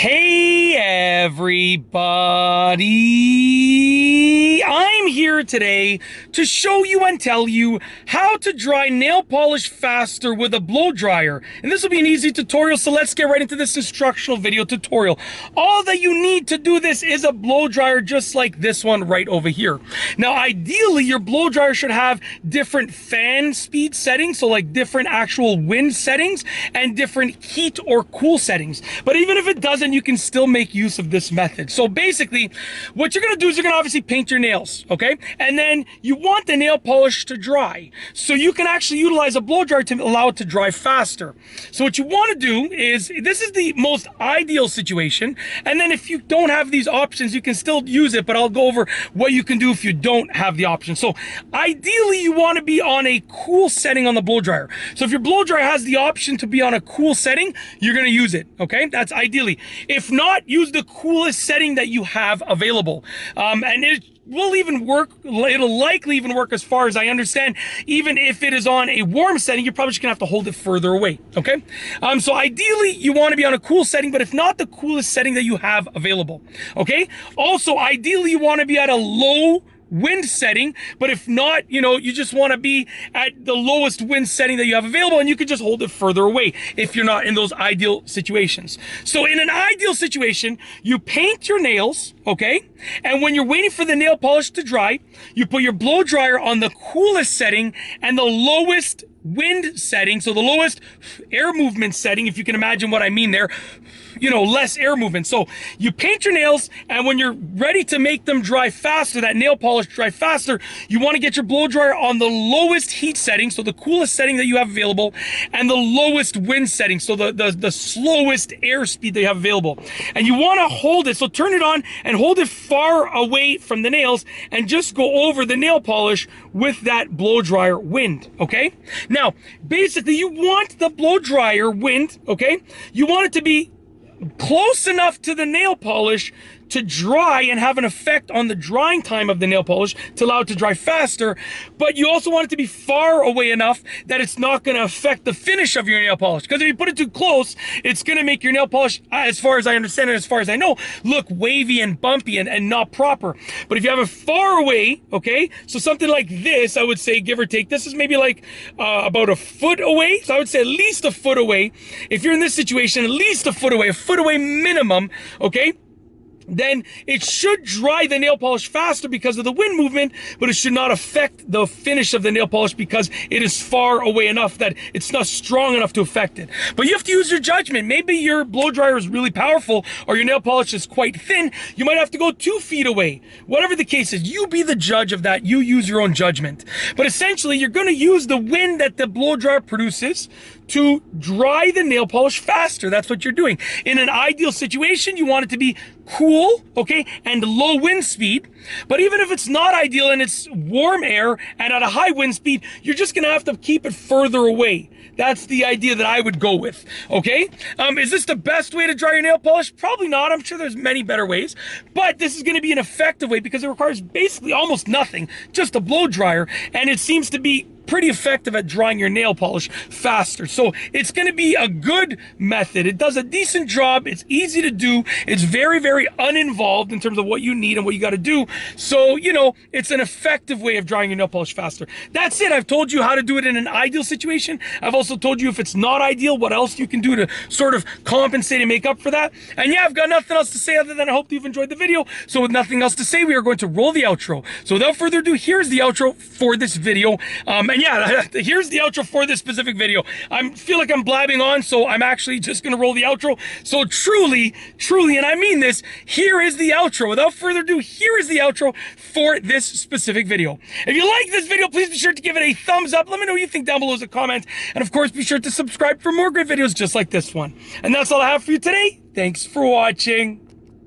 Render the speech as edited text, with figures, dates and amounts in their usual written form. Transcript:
Hey everybody! I'm here today to show you and tell you how to dry nail polish faster with a blow dryer. And this will be an easy tutorial, so let's get right into this instructional video tutorial. All that you need to do this is a blow dryer just like this one right over here. Now ideally your blow dryer should have different fan speed settings, so like different actual wind settings and different heat or cool settings. But even if it doesn't, you can still make use of this method. So basically, what you're gonna do is you're gonna obviously paint your nails, okay? And then you want the nail polish to dry. So you can actually utilize a blow dryer to allow it to dry faster. So what you wanna do is, this is the most ideal situation. And then if you don't have these options, you can still use it, but I'll go over what you can do if you don't have the option. So ideally, you wanna be on a cool setting on the blow dryer. So if your blow dryer has the option to be on a cool setting, you're gonna use it, okay? That's ideally. If not, use the coolest setting that you have available. And it will even work, it'll likely even work as far as I understand, even if it is on a warm setting, you're probably just gonna have to hold it further away, okay? So ideally, you wanna be on a cool setting, but if not, the coolest setting that you have available, okay? Also, ideally, you wanna be at a low wind setting, but if not, you just want to be at the lowest wind setting that you have available, and you can just hold it further away if you're not in those ideal situations. So in an ideal situation, you paint your nails, okay? And when you're waiting for the nail polish to dry, you put your blow dryer on the coolest setting and the lowest wind setting, so the lowest air movement setting, if you can imagine what I mean there, less air movement. So you paint your nails, and when you're ready to make them dry faster, that nail polish dry faster, you want to get your blow dryer on the lowest heat setting, so the coolest setting that you have available, and the lowest wind setting, so the slowest air speed that you have available. And you want to hold it, so turn it on and hold it far away from the nails, and just go over the nail polish with that blow dryer wind, okay? Now, basically, you want the blow dryer wind, okay? You want it to be close enough to the nail polish to dry and have an effect on the drying time of the nail polish to allow it to dry faster, but you also want it to be far away enough that it's not going to affect the finish of your nail polish. Because if you put it too close, it's going to make your nail polish, as far as I understand it, as far as I know, look wavy and bumpy and not proper. But if you have it far away, okay, so something like this, I would say, give or take, this is maybe like about a foot away. So I would say at least a foot away. If you're in this situation, at least a foot away minimum, okay? Then it should dry the nail polish faster because of the wind movement, but it should not affect the finish of the nail polish because it is far away enough that it's not strong enough to affect it. But you have to use your judgment. Maybe your blow dryer is really powerful or your nail polish is quite thin. You might have to go 2 feet away. Whatever the case is, you be the judge of that. You use your own judgment. But essentially, you're going to use the wind that the blow dryer produces to dry the nail polish faster. That's what you're doing. In an ideal situation, you want it to be cool, okay, and low wind speed. But even if it's not ideal and it's warm air and at a high wind speed, you're just gonna have to keep it further away. That's the idea that I would go with, okay? Is this the best way to dry your nail polish? Probably not. I'm sure there's many better ways, but this is gonna be an effective way because it requires basically almost nothing, just a blow dryer, and it seems to be pretty effective at drying your nail polish faster. So it's going to be a good method. It does a decent job. It's easy to do. It's very, very uninvolved in terms of what you need and what you got to do. So, it's an effective way of drying your nail polish faster. That's it. I've told you how to do it in an ideal situation. I've also told you if it's not ideal, what else you can do to sort of compensate and make up for that. And yeah, I've got nothing else to say other than I hope you've enjoyed the video. So with nothing else to say, we are going to roll the outro. So without further ado, here's the outro for this video. And yeah, here's the outro for this specific video. I feel like I'm blabbing on, so I'm actually just gonna roll the outro. So truly, and I mean this, here is the outro. Without further ado, here is the outro for this specific video. If you like this video, please be sure to give it a thumbs up. Let me know what you think down below as a comment. And of course, be sure to subscribe for more great videos just like this one. And that's all I have for you today. Thanks for watching.